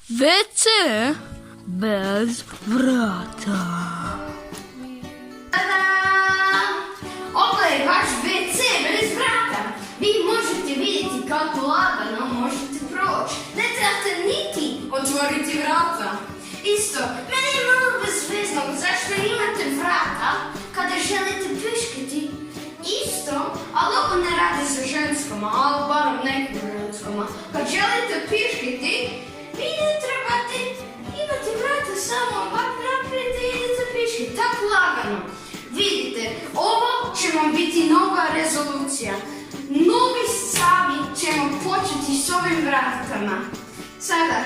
WC bez vrata. Tada! Ovo je vaš WC bez vrata. Vi možete vidjeti kako lagano možete proći. Ne trebate niti otvoriti vrata. Isto, meni je malo bezvezno zašto imate vrata kada želite piškiti. Isto, ali ovo ne radi za ženskoma, ali barem nekim ženskoma. Kad želite piškiti, vi ne trebate imati vrata samo ovak naprijed i idete piškiti. Tako lagano. Vidite, ovo će vam biti nova rezolucija. Novi stavi ćemo početi s ovim vratama. Sada,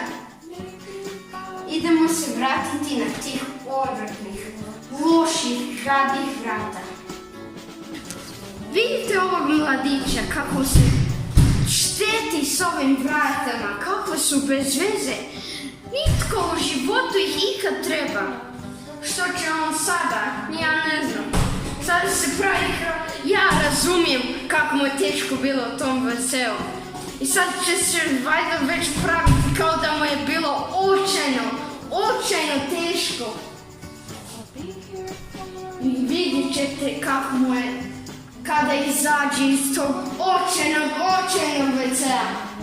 idemo se vratiti na tih odvratnih, loših, gadnih vrata. Vidite ovog mladića kako se šteti s ovim vratama, kako su bez veze. Nitko u životu ih ikad treba. Što će on sada? Ja ne znam. Sada se pravi ja razumijem kako mu je teško bilo u tom WC-u. I sad će se valjda već praviti kao da mu je bilo očajno teško. I vidjet ćete kako mu je kada izađe iz tog očajnog WC-a.